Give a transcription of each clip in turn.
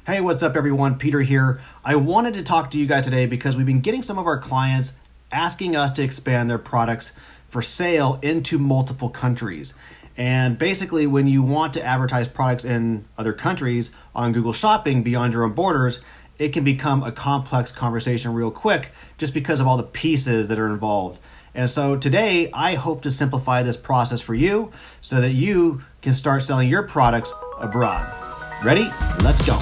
Hey, what's up everyone? Peter here. I wanted to talk to you guys today because we've been getting some of our clients asking us to expand their products for sale into multiple countries. And basically, when you want to advertise products in other countries on Google Shopping beyond your own borders, it can become a complex conversation real quick just because of all the pieces that are involved. And so today, I hope to simplify this process for you so that you can start selling your products abroad. Ready? Let's go.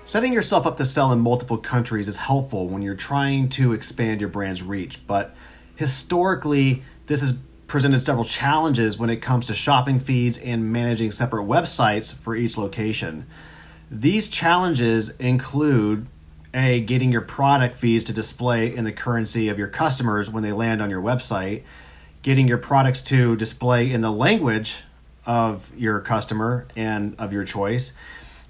Setting yourself up to sell in multiple countries is helpful when you're trying to expand your brand's reach, but historically, this has presented several challenges when it comes to shopping feeds and managing separate websites for each location. These challenges include getting your product feeds to display in the currency of your customers when they land on your website, getting your products to display in the language of your customer and of your choice.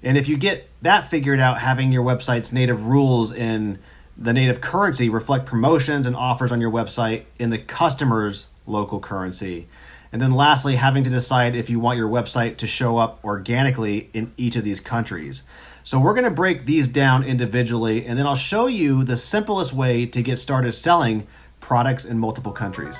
And if you get that figured out, having your website's native rules in the native currency reflect promotions and offers on your website in the customer's local currency. And then lastly, having to decide if you want your website to show up organically in each of these countries. So we're going to break these down individually, and then I'll show you the simplest way to get started selling products in multiple countries.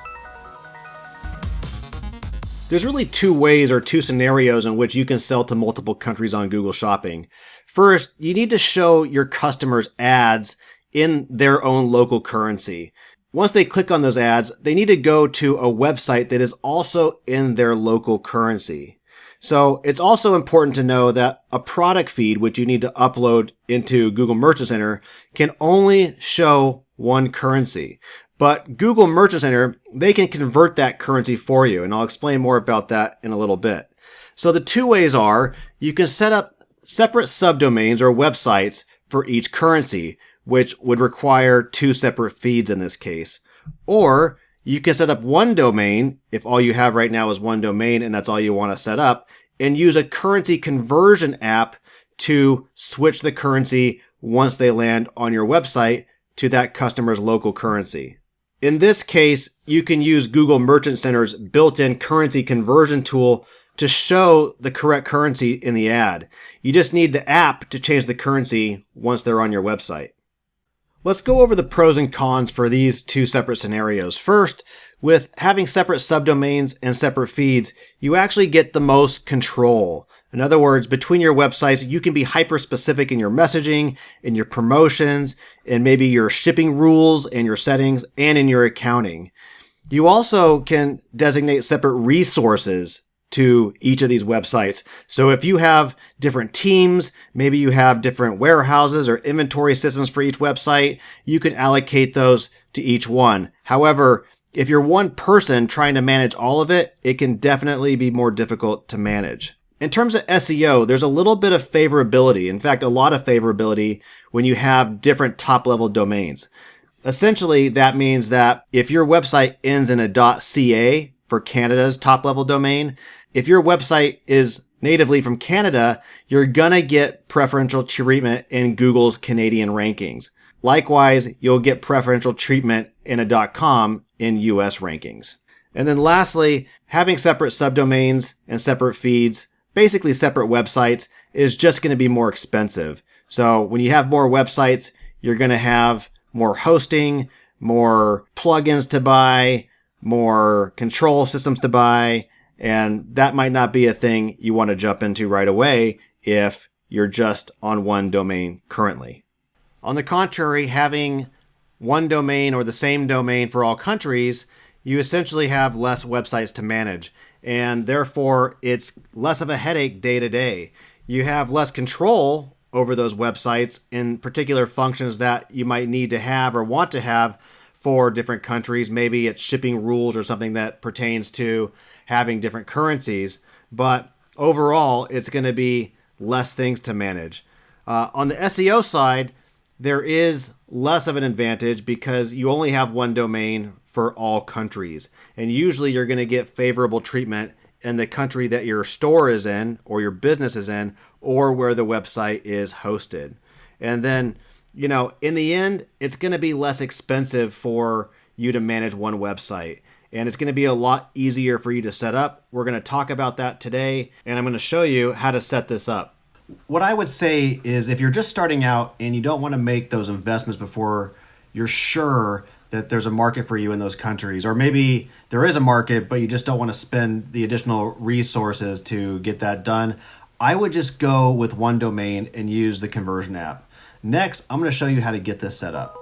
There's really two ways or two scenarios in which you can sell to multiple countries on Google Shopping. First, you need to show your customers ads in their own local currency. Once they click on those ads, they need to go to a website that is also in their local currency. So it's also important to know that a product feed, which you need to upload into Google Merchant Center, can only show one currency. But Google Merchant Center, they can convert that currency for you, and I'll explain more about that in a little bit. So the two ways are, you can set up separate subdomains or websites for each currency, which would require two separate feeds in this case. Or you can set up one domain, if all you have right now is one domain and that's all you want to set up, and use a currency conversion app to switch the currency once they land on your website to that customer's local currency. In this case, you can use Google Merchant Center's built-in currency conversion tool to show the correct currency in the ad. You just need the app to change the currency once they're on your website. Let's go over the pros and cons for these two separate scenarios. First, with having separate subdomains and separate feeds, you actually get the most control. In other words, between your websites, you can be hyper-specific in your messaging, in your promotions, and maybe your shipping rules and your settings, and in your accounting. You also can designate separate resources to each of these websites. So if you have different teams, maybe you have different warehouses or inventory systems for each website, you can allocate those to each one. However, if you're one person trying to manage all of it, it can definitely be more difficult to manage. In terms of SEO, there's a little bit of favorability. In fact, a lot of favorability when you have different top-level domains. Essentially, that means that if your website ends in a .ca for Canada's top-level domain, if your website is natively from Canada, you're gonna get preferential treatment in Google's Canadian rankings. Likewise, you'll get preferential treatment in a .com in US rankings. And then lastly, having separate subdomains and separate feeds, basically separate websites, is just going to be more expensive. So when you have more websites, you're going to have more hosting, more plugins to buy, more control systems to buy, and that might not be a thing you want to jump into right away if you're just on one domain currently. On the contrary, having one domain or the same domain for all countries, you essentially have less websites to manage. And therefore, it's less of a headache day to day. You have less control over those websites in particular functions that you might need to have or want to have for different countries. Maybe it's shipping rules or something that pertains to having different currencies. But overall, it's going to be less things to manage. On the SEO side, there is less of an advantage because you only have one domain for all countries. And usually you're going to get favorable treatment in the country that your store is in or your business is in or where the website is hosted. And then, in the end, it's going to be less expensive for you to manage one website. And it's going to be a lot easier for you to set up. We're going to talk about that today, and I'm going to show you how to set this up. What I would say is if you're just starting out and you don't want to make those investments before you're sure that there's a market for you in those countries, or maybe there is a market, but you just don't want to spend the additional resources to get that done, I would just go with one domain and use the conversion app. Next, I'm going to show you how to get this set up.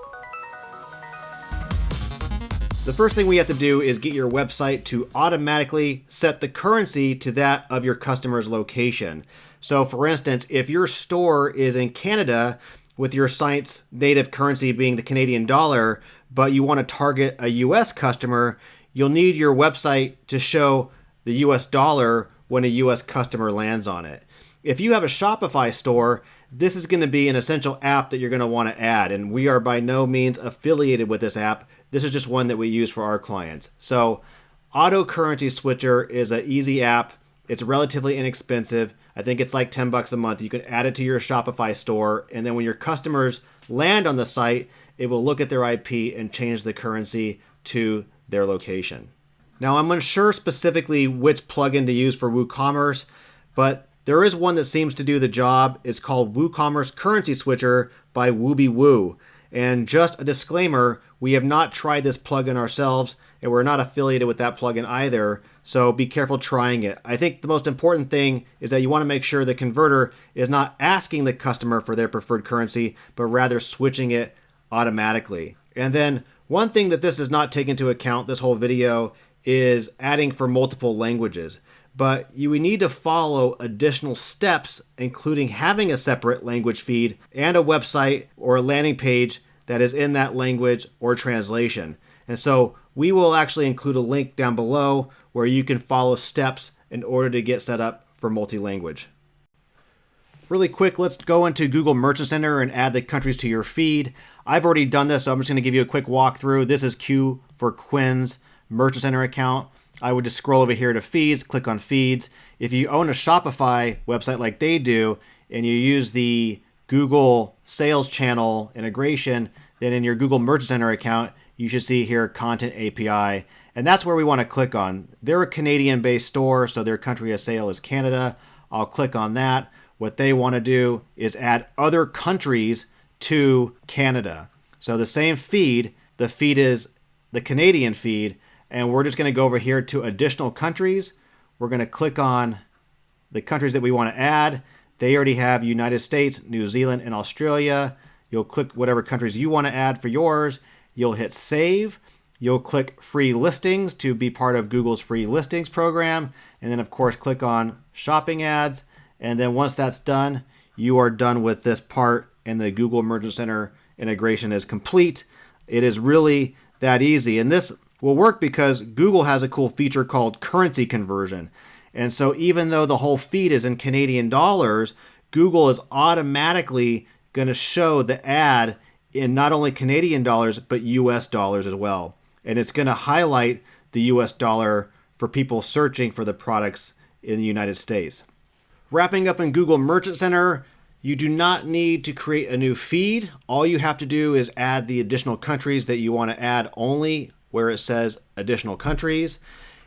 The first thing we have to do is get your website to automatically set the currency to that of your customer's location. So for instance, if your store is in Canada with your site's native currency being the Canadian dollar, but you want to target a US customer, you'll need your website to show the US dollar when a US customer lands on it. If you have a Shopify store, this is going to be an essential app that you're going to want to add, and we are by no means affiliated with this app. This is just one that we use for our clients. So Auto Currency Switcher is an easy app. It's relatively inexpensive. I think it's like $10 a month. You can add it to your Shopify store, and then when your customers land on the site, it will look at their IP and change the currency to their location. Now, I'm unsure specifically which plugin to use for WooCommerce, but there is one that seems to do the job. It's called WooCommerce Currency Switcher by WooBeWoo. And just a disclaimer, we have not tried this plugin ourselves, and we're not affiliated with that plugin either, so be careful trying it. I think the most important thing is that you want to make sure the converter is not asking the customer for their preferred currency, but rather switching it automatically. And then one thing that this does not take into account, this whole video, is adding for multiple languages. But you would need to follow additional steps, including having a separate language feed and a website or a landing page that is in that language or translation. And so we will actually include a link down below where you can follow steps in order to get set up for multi-language. Really quick, let's go into Google Merchant Center and add the countries to your feed. I've already done this, so I'm just going to give you a quick walkthrough. This is Q for Quinn's Merchant Center account. I would just scroll over here to feeds, click on feeds. If you own a Shopify website like they do, and you use the Google Sales Channel integration, then in your Google Merchant Center account, you should see here Content API. And that's where we want to click on. They're a Canadian-based store, so their country of sale is Canada. I'll click on that. What they want to do is add other countries to Canada. So the same feed, the feed is the Canadian feed, and we're just going to go over here to additional countries. We're going to click on the countries that we want to add. They already have United States, New Zealand, and Australia. You'll click whatever countries you want to add for yours. You'll hit save. You'll click free listings to be part of Google's free listings program. And then of course, click on shopping ads. And then once that's done, you are done with this part and the Google Merchant Center integration is complete. It is really that easy. And this will work because Google has a cool feature called currency conversion. And so even though the whole feed is in Canadian dollars, Google is automatically going to show the ad in not only Canadian dollars, but US dollars as well. And it's going to highlight the US dollar for people searching for the products in the United States. Wrapping up in Google Merchant Center, you do not need to create a new feed. All you have to do is add the additional countries that you want to add only where it says additional countries.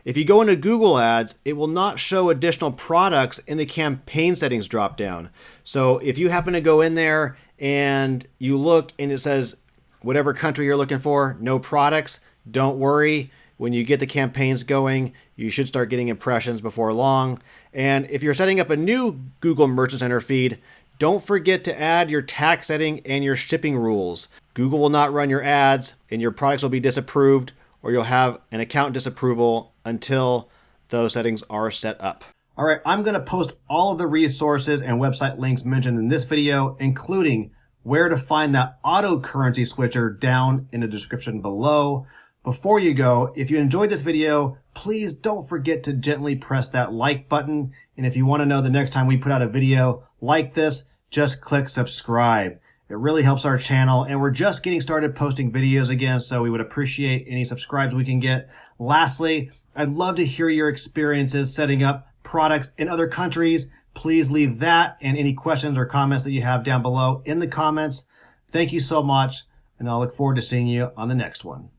If you go into Google Ads, it will not show additional products in the campaign settings dropdown. So if you happen to go in there and you look and it says whatever country you're looking for, no products, don't worry. When you get the campaigns going, you should start getting impressions before long. And if you're setting up a new Google Merchant Center feed, don't forget to add your tax setting and your shipping rules. Google will not run your ads and your products will be disapproved, or you'll have an account disapproval until those settings are set up. All right, I'm going to post all of the resources and website links mentioned in this video, including where to find that auto currency switcher down in the description below. Before you go, if you enjoyed this video, please don't forget to gently press that like button. And if you want to know the next time we put out a video like this, just click subscribe. It really helps our channel, and we're just getting started posting videos again, so we would appreciate any subscribes we can get. Lastly, I'd love to hear your experiences setting up products in other countries. Please leave that and any questions or comments that you have down below in the comments. Thank you so much, and I'll look forward to seeing you on the next one.